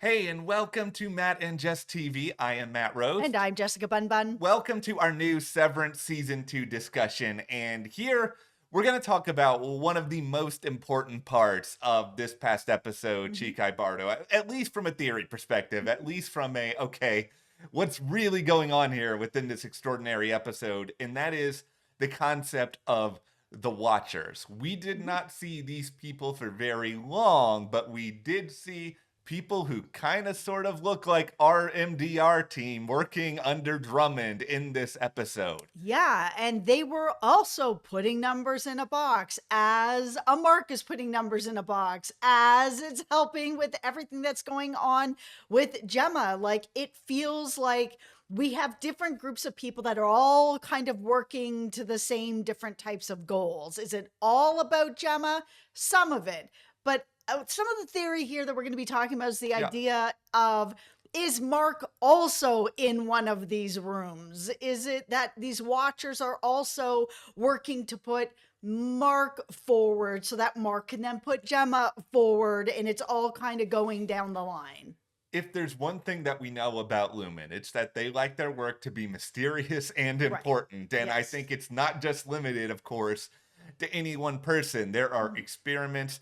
Hey, and welcome to Matt and Jess TV. I am Matt Rose. And I'm Jessica Bun Bun. Welcome to our new Severance Season 2 discussion. And here we're going to talk about one of the most important parts of this past episode, Mhm. Chikai Bardo, at least from a theory perspective, at least from okay, what's really going on here within this extraordinary episode? And that is the concept of the Watchers. We did Mhm. not see these people for very long, but we did see people who kind of sort of look like our MDR team working under Drummond in this episode. Yeah, and they were also putting numbers in a box as a mark is putting numbers in a box, as it's helping with everything that's going on with Gemma. Like, it feels like we have different groups of people that are all kind of working to the same different types of goals. Is it all about Gemma? Some of it. But some of the theory here that we're going to be talking about is the Yeah. idea of, is Mark also in one of these rooms? Is it that these watchers are also working to put Mark forward so that Mark can then put Gemma forward, and it's all kind of going down the line? If there's one thing that we know about Lumen, it's that they like their work to be mysterious and Right. important. And I Yes. think it's not just limited, of course, to any one person. There are Mm. experiments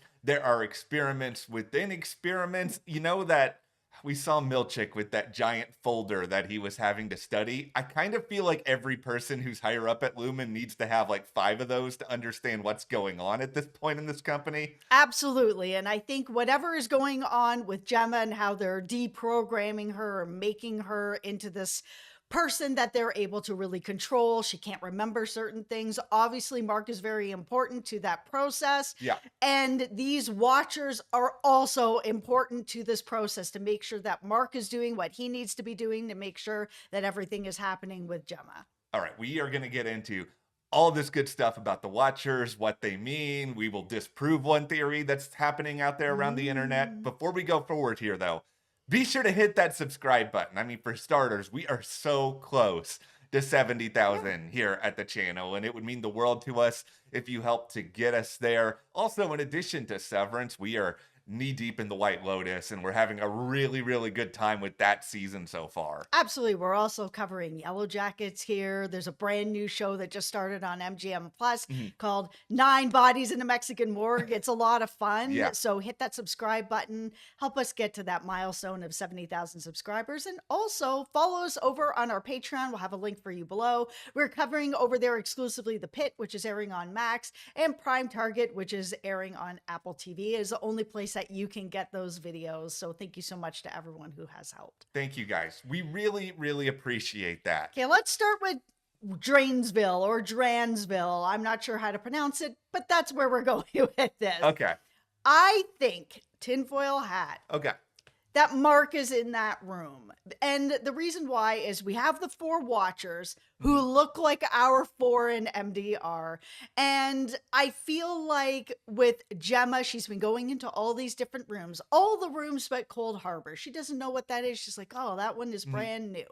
within experiments. You know that we saw Milchick with that giant folder that he was having to study. I kind of feel like every person who's higher up at Lumen needs to have like 5 of those to understand what's going on at this point in this company. Absolutely. And I think whatever is going on with Gemma and how they're deprogramming her or making her into this person that they're able to really control. She can't remember certain things. Obviously, Mark is very important to that process. Yeah. And these watchers are also important to this process to make sure that Mark is doing what he needs to be doing to make sure that everything is happening with Gemma. All right, we are going to get into all this good stuff about the Watchers, what they mean. We will disprove one theory that's happening out there around the internet. Mm. Before we go forward here, though, be sure to hit that subscribe button. I mean, for starters, we are so close to Yeah. 70,000 here at the channel, and it would mean the world to us if you help to get us there. Also, in addition to Severance, we are knee deep in the White Lotus, and we're having a really, really good time with that season so far. Absolutely. We're also covering Yellow Jackets here. There's a brand new show that just started on MGM Plus Mhm. called Nine Bodies in a Mexican Morgue. It's a lot of fun. Yeah. So hit that subscribe button. Help us get to that milestone of 70,000 subscribers. And also follow us over on our Patreon. We'll have a link for you below. We're covering over there exclusively The Pit, which is airing on Max, and Prime Target, which is airing on Apple TV. It is the only place that you can get those videos. So thank you so much to everyone who has helped. Thank you guys. We really, really appreciate that. Okay, let's start with Drainsville or Dransville. I'm not sure how to pronounce it, but that's where we're going with this. Okay. I think, tinfoil hat, Okay. that Mark is in that room. And the reason why is we have the 4 watchers who look like our 4 in MDR. And I feel like with Gemma, she's been going into all these different rooms, all the rooms but Cold Harbor. She doesn't know what that is. She's like, oh, that one is brand new.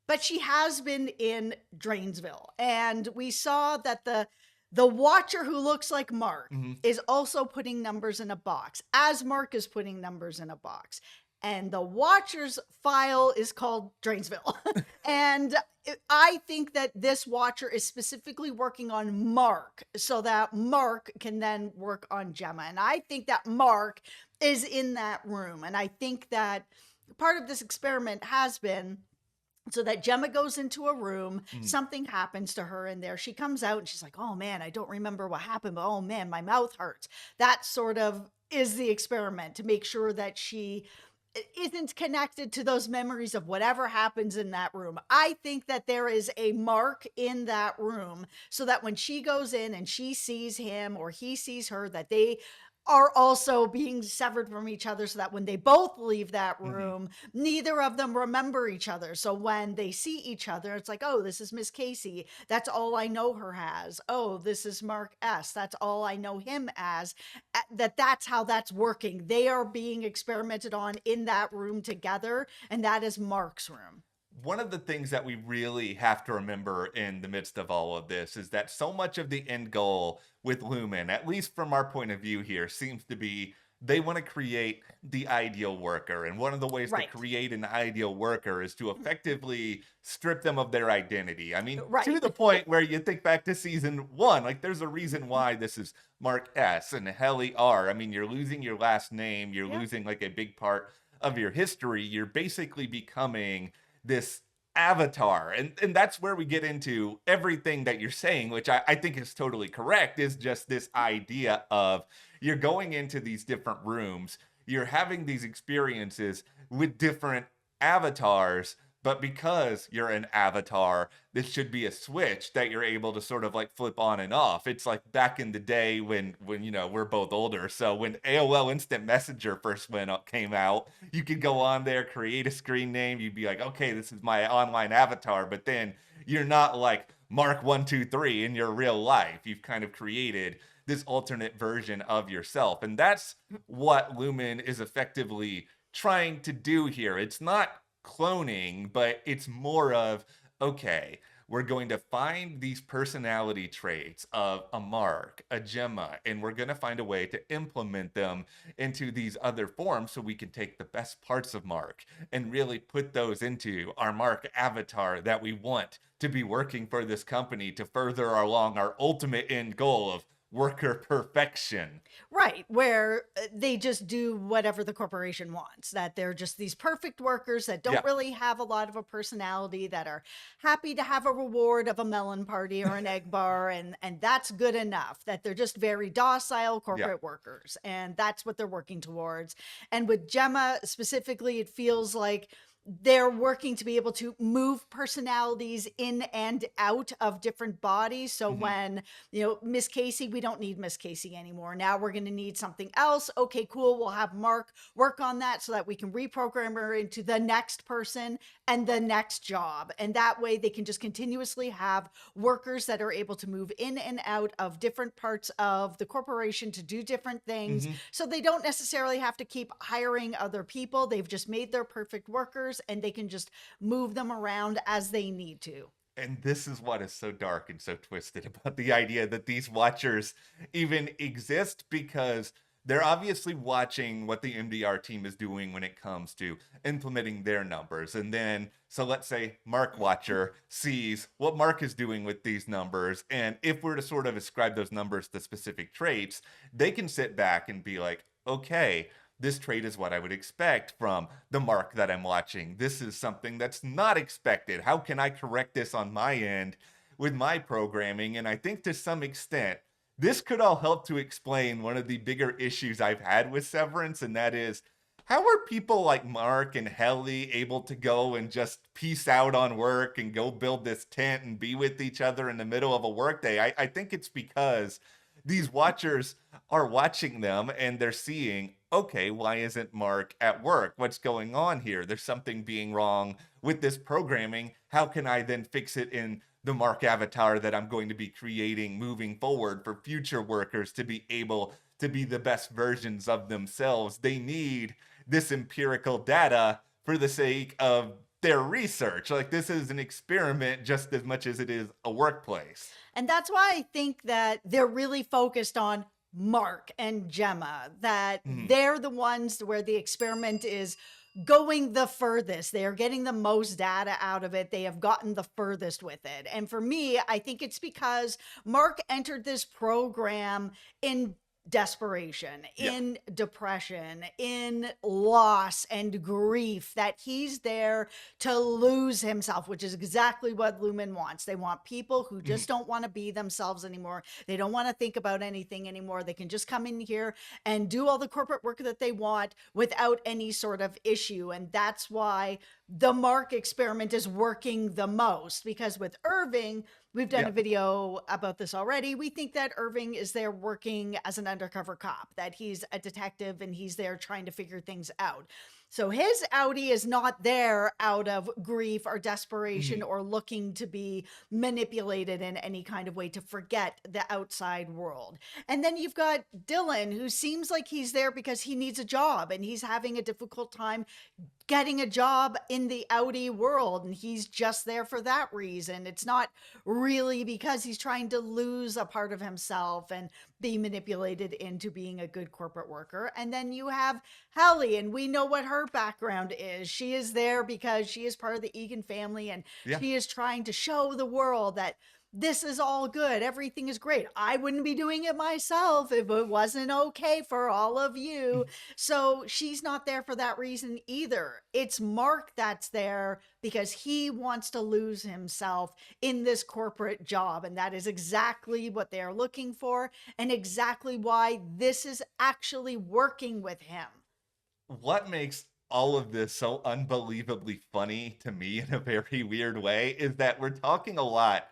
But she has been in Drainsville. And we saw that the watcher who looks like Mark is also putting numbers in a box, as Mark is putting numbers in a box. And the watcher's file is called Drainsville. And I think that this watcher is specifically working on Mark so that Mark can then work on Gemma. And I think that Mark is in that room. And I think that part of this experiment has been so that Gemma goes into a room, something happens to her in there. She comes out and she's like, oh man, I don't remember what happened, but oh man, my mouth hurts. That sort of is the experiment to make sure that she isn't connected to those memories of whatever happens in that room. I think that there is a Mark in that room so that when she goes in and she sees him or he sees her, that they are also being severed from each other so that when they both leave that room, neither of them remember each other. So when they see each other, it's like, oh, this is Miss Casey. That's all I know her as. Oh, this is Mark S. That's all I know him as. That's how that's working. They are being experimented on in that room together, and that is Mark's room. One of the things that we really have to remember in the midst of all of this is that so much of the end goal with Lumen, at least from our point of view here, seems to be they want to create the ideal worker. And one of the ways to Right. create an ideal worker is to effectively strip them of their identity. I mean, to Right. the point where you think back to season one, like there's a reason why this is Mark S and Helly R. I mean, you're losing your last name, you're Yeah. losing like a big part of your history. You're basically becoming this avatar. And that's where we get into everything that you're saying, which I think is totally correct, is just this idea of you're going into these different rooms, you're having these experiences with different avatars, but because you're an avatar, this should be a switch that you're able to sort of like flip on and off. It's like back in the day when we're both older. So when AOL Instant Messenger first came out, you could go on there, create a screen name, you'd be like, okay, this is my online avatar, but then you're not like Mark123 in your real life. You've kind of created this alternate version of yourself. And that's what Lumen is effectively trying to do here. It's not cloning, but it's more of, okay, we're going to find these personality traits of a Mark, a Gemma, and we're going to find a way to implement them into these other forms so we can take the best parts of Mark and really put those into our Mark avatar that we want to be working for this company to further along our ultimate end goal of worker perfection. Right, where they just do whatever the corporation wants, that they're just these perfect workers that Yeah. don't really have a lot of a personality, that are happy to have a reward of a melon party or an egg bar, and that's good enough, that they're just very docile Yeah. corporate workers, and that's what they're working towards. And with Gemma specifically, it feels like they're working to be able to move personalities in and out of different bodies. So Mhm. when, Miss Casey, we don't need Miss Casey anymore. Now we're going to need something else. Okay, cool. We'll have Mark work on that so that we can reprogram her into the next person and the next job. And that way they can just continuously have workers that are able to move in and out of different parts of the corporation to do different things. Mhm. So they don't necessarily have to keep hiring other people. They've just made their perfect workers and they can just move them around as they need to. And this is what is so dark and so twisted about the idea that these watchers even exist, because they're obviously watching what the MDR team is doing when it comes to implementing their numbers. And then, so let's say Mark Watcher sees what Mark is doing with these numbers. And if we're to sort of ascribe those numbers to specific traits, they can sit back and be like, okay, this trait is what I would expect from the Mark that I'm watching. This is something that's not expected. How can I correct this on my end with my programming? And I think to some extent, this could all help to explain one of the bigger issues I've had with Severance, and that is, how are people like Mark and Helly able to go and just peace out on work and go build this tent and be with each other in the middle of a workday? I think it's because these watchers are watching them and they're seeing, okay, why isn't Mark at work? What's going on here? There's something being wrong with this programming. How can I then fix it in the Mark avatar that I'm going to be creating moving forward for future workers to be able to be the best versions of themselves? They need this empirical data for the sake of their research. Like, this is an experiment just as much as it is a workplace. And that's why I think that they're really focused on Mark and Gemma, that Mhm. they're the ones where the experiment is going the furthest. They are getting the most data out of it. They have gotten the furthest with it. And for me, I think it's because Mark entered this program in desperation, Yeah. in depression, in loss and grief, that he's there to lose himself, which is exactly what Lumen wants. They want people who Mhm. just don't want to be themselves anymore. They don't want to think about anything anymore. They can just come in here and do all the corporate work that they want without any sort of issue. And that's why the Mark experiment is working the most, because with Irving, we've done Yeah. a video about this already. We think that Irving is there working as an undercover cop, that he's a detective and he's there trying to figure things out. So his outie is not there out of grief or desperation Mhm. or looking to be manipulated in any kind of way to forget the outside world. And then you've got Dylan, who seems like he's there because he needs a job and he's having a difficult time getting a job in the outie world, and he's just there for that reason. It's not really because he's trying to lose a part of himself and be manipulated into being a good corporate worker. And then you have Hallie, and we know what her background is. She is there because she is part of the Egan family, and Yeah. she is trying to show the world that this is all good. Everything is great. I wouldn't be doing it myself if it wasn't okay for all of you. So she's not there for that reason either. It's Mark that's there because he wants to lose himself in this corporate job. And that is exactly what they're looking for, and exactly why this is actually working with him. What makes all of this so unbelievably funny to me in a very weird way is that we're talking a lot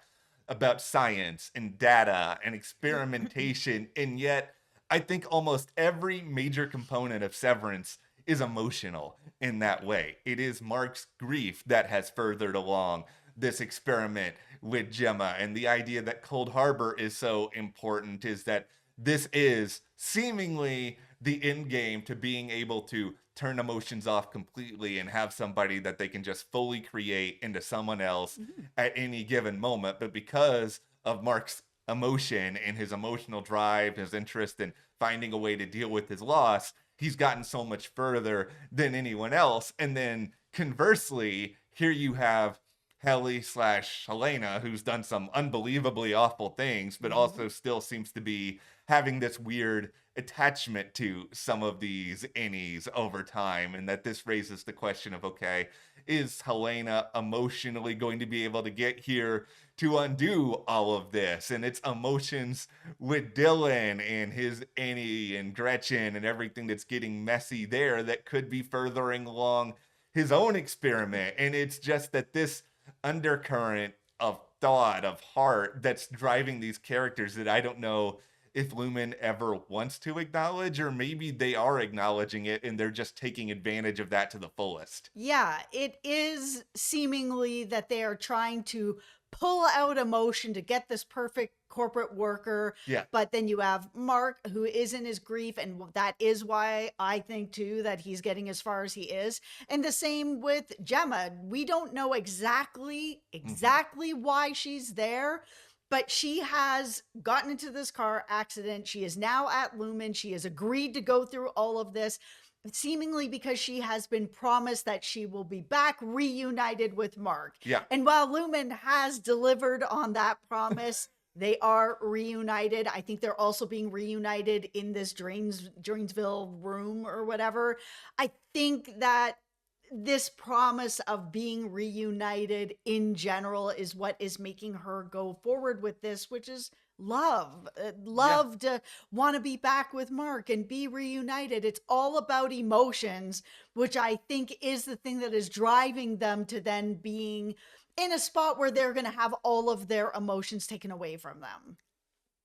about science and data and experimentation, and yet I think almost every major component of Severance is emotional in that way. It is Mark's grief that has furthered along this experiment with Gemma, and the idea that Cold Harbor is so important is that this is seemingly the end game to being able to turn emotions off completely and have somebody that they can just fully create into someone else Mhm. at any given moment. But because of Mark's emotion and his emotional drive, his interest in finding a way to deal with his loss, he's gotten so much further than anyone else. And then conversely, here you have Helly slash Helena, who's done some unbelievably awful things, but Mhm. also still seems to be having this weird attachment to some of these innies over time. And that this raises the question of, okay, is Helena emotionally going to be able to get here to undo all of this? And its emotions with Dylan and his Annie and Gretchen and everything that's getting messy there that could be furthering along his own experiment. And it's just that this undercurrent of thought, of heart that's driving these characters that I don't know if Lumen ever wants to acknowledge, or maybe they are acknowledging it and they're just taking advantage of that to the fullest. Yeah, it is seemingly that they are trying to pull out emotion to get this perfect corporate worker. Yeah. But then you have Mark, who is in his grief, and that is why I think too that he's getting as far as he is. And the same with Gemma. We don't know Mhm. exactly why she's there, but she has gotten into this car accident. She is now at Lumen. She has agreed to go through all of this, seemingly because she has been promised that she will be back reunited with Mark. Yeah. And while Lumen has delivered on that promise, they are reunited. I think they're also being reunited in this Drainsville room or whatever. I think that this promise of being reunited in general is what is making her go forward with this, which is love. Yeah. Love to want to be back with Mark and be reunited. It's all about emotions, which I think is the thing that is driving them to then being in a spot where they're going to have all of their emotions taken away from them.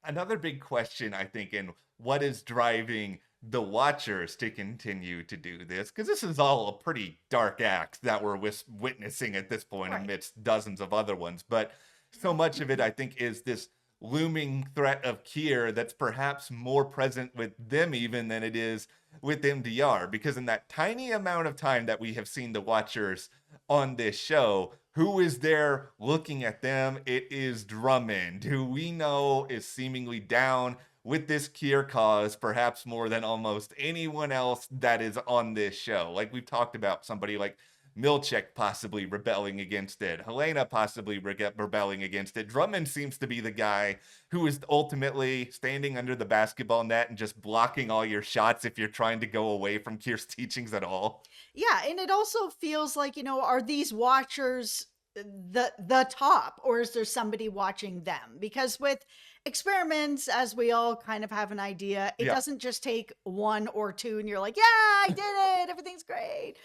Another big question, I think, in what is driving the watchers to continue to do this, because this is all a pretty dark act that we're witnessing at this point Right. amidst dozens of other ones. But so much of it, I think, is this looming threat of Kier that's perhaps more present with them even than it is with MDR. Because in that tiny amount of time that we have seen the watchers on this show, who is there looking at them? It is Drummond, who we know is seemingly down with this Kier cause, perhaps more than almost anyone else that is on this show. Like we've talked about somebody like Milchek possibly rebelling against it, Helena possibly rebelling against it. Drummond seems to be the guy who is ultimately standing under the basketball net and just blocking all your shots if you're trying to go away from Kier's teachings at all. Yeah, and it also feels like, are these watchers the top, or is there somebody watching them? Because with experiments, as we all kind of have an idea, it Yeah. doesn't just take one or two and you're like, "Yeah, I did it. Everything's great."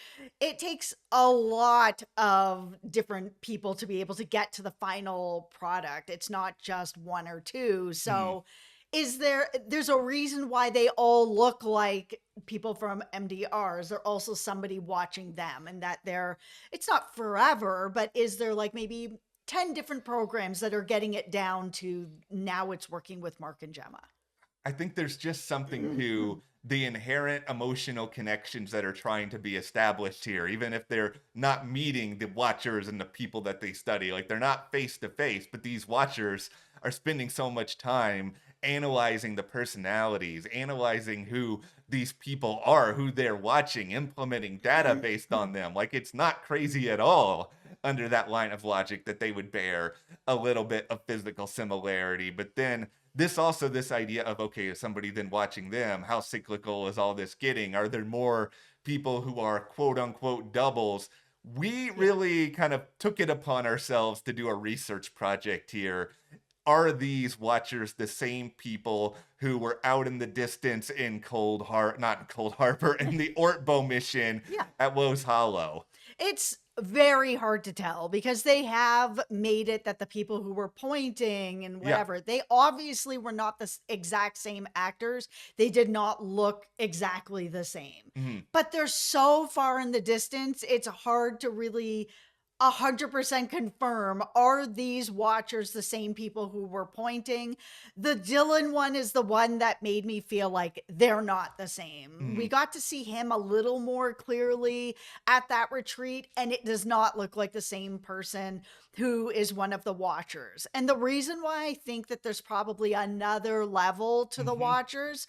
It takes a lot of different people to be able to get to the final product. It's not just one or two. Hmm. So, there's a reason why they all look like people from MDRs. They're also somebody watching them, and that it's not forever, but is there like maybe 10 different programs that are getting it down to now it's working with Mark and Gemma? I think there's just something to the inherent emotional connections that are trying to be established here, even if they're not meeting the watchers and the people that they study. Like they're not face to face, but these watchers are spending so much time analyzing the personalities, analyzing who these people are, who they're watching, implementing data based on them. Like it's not crazy at all under that line of logic that they would bear a little bit of physical similarity. But then this idea of, okay, is somebody then watching them, how cyclical is all this getting? Are there more people who are quote unquote doubles? We Yeah. really kind of took it upon ourselves to do a research project here. Are these watchers the same people who were out in the distance in not Cold Harbor, in the Ortbo mission Yeah. at Woes Hollow? It's very hard to tell because they have made it that the people who were pointing and Yeah. whatever, they obviously were not the exact same actors. They did not look exactly the same. Mhm. But they're so far in the distance, it's hard to really 100% confirm, are these watchers the same people who were pointing? The Dylan one is the one that made me feel like they're not the same. We Mhm. got to see him a little more clearly at that retreat, and it does not look like the same person who is one of the watchers. And the reason why I think that there's probably another level to the Mhm. watchers,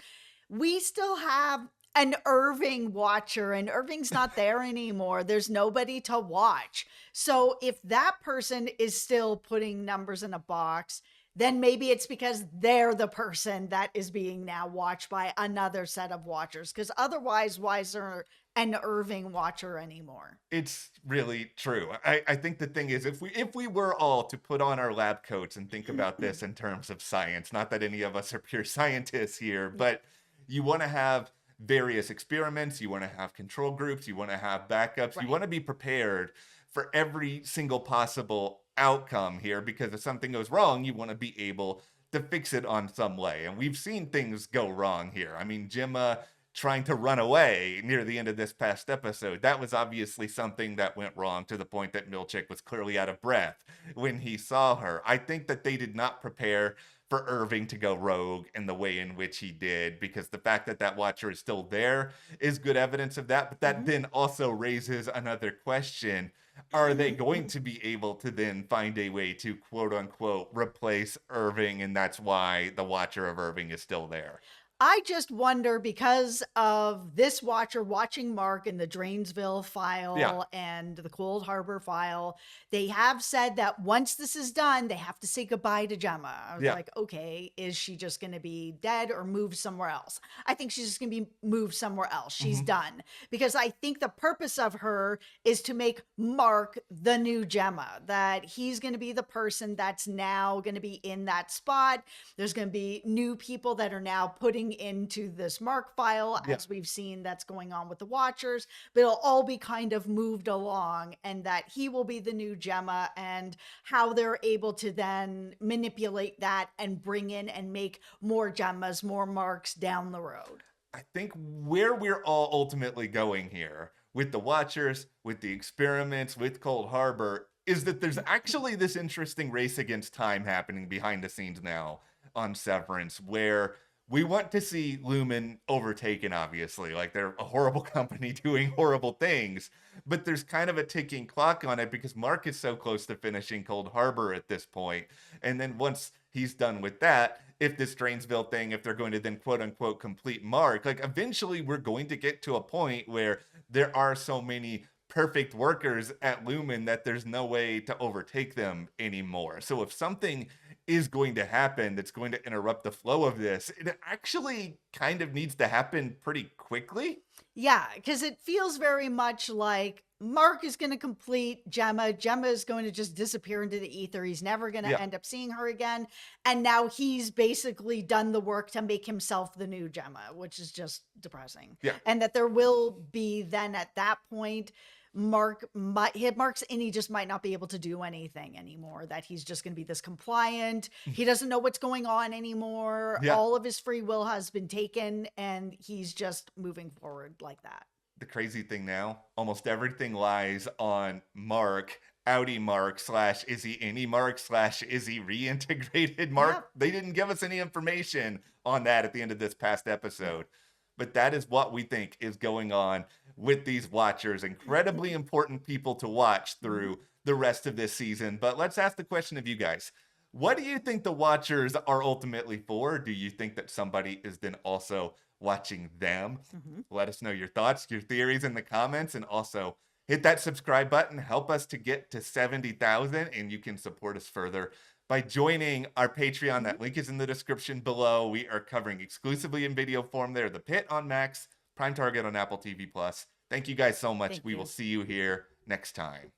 we still have an Irving watcher, and Irving's not there anymore. There's nobody to watch. So if that person is still putting numbers in a box, then maybe it's because they're the person that is being now watched by another set of watchers. Because otherwise, why is there an Irving watcher anymore? It's really true. I think the thing is, if we were all to put on our lab coats and think about this in terms of science, not that any of us are pure scientists here, Yeah. but you want to have various experiments, you want to have control groups, you want to have backups, you Right. want to be prepared for every single possible outcome here, because if something goes wrong, you want to be able to fix it on some way. And we've seen things go wrong here. I mean, Gemma trying to run away near the end of this past episode. That was obviously something that went wrong, to the point that Milchick was clearly out of breath when he saw her. I think that they did not prepare for Irving to go rogue in the way in which he did, because the fact that that watcher is still there is good evidence of that. But that Mhm. then also raises another question. Are they going to be able to then find a way to quote unquote replace Irving? And that's why the watcher of Irving is still there. I just wonder, because of this watcher watching Mark in the Drainsville Yeah. file and the Cold Harbor file, they have said that once this is done, they have to say goodbye to Gemma. I was Yeah. like, okay, is she just going to be dead or moved somewhere else? I think she's just going to be moved somewhere else. She's Mhm. done. Because I think the purpose of her is to make Mark the new Gemma, that he's going to be the person that's now going to be in that spot. There's going to be new people that are now putting into this Mark file, Yeah. as we've seen that's going on with the Watchers, but it'll all be kind of moved along, and that he will be the new Gemma, and how they're able to then manipulate that and bring in and make more Gemmas, more Marks down the road. I think where we're all ultimately going here with the Watchers, with the experiments, with Cold Harbor, is that there's actually this interesting race against time happening behind the scenes now on Severance, where we want to see Lumen overtaken, obviously. Like they're a horrible company doing horrible things, but there's kind of a ticking clock on it because Mark is so close to finishing Cold Harbor at this point. And then once he's done with that, if this Drainsville thing, if they're going to then quote unquote complete Mark, like eventually we're going to get to a point where there are so many perfect workers at Lumen that there's no way to overtake them anymore. So if something is going to happen that's going to interrupt the flow of this, it actually kind of needs to happen pretty quickly. Yeah, because it feels very much like Mark is going to complete Gemma. Gemma is going to just disappear into the ether. He's never going to Yeah. end up seeing her again. And now he's basically done the work to make himself the new Gemma, which is just depressing. Yeah. And that there will be then at that point, Mark might hit Mark's and he just might not be able to do anything anymore. That he's just going to be this compliant. He doesn't know what's going on anymore. Yeah. All of his free will has been taken, and he's just moving forward like that. The crazy thing now, almost everything lies on Mark, Audi Mark, slash is he any Mark, slash is he reintegrated Mark. Yep. They didn't give us any information on that at the end of this past episode. but that is what we think is going on with these watchers. Incredibly important people to watch Mhm. through the rest of this season. But let's ask the question of you guys. What do you think the watchers are ultimately for? Do you think that somebody is then also watching them? Mhm. Let us know your thoughts, your theories in the comments, and also hit that subscribe button. Help us to get to 70,000, and you can support us further by joining our Patreon. Mhm. That link is in the description below. We are covering exclusively in video form there, The Pit on Max, Prime Target on Apple TV Plus. Thank you guys so much. Thank We will you. see you here next time.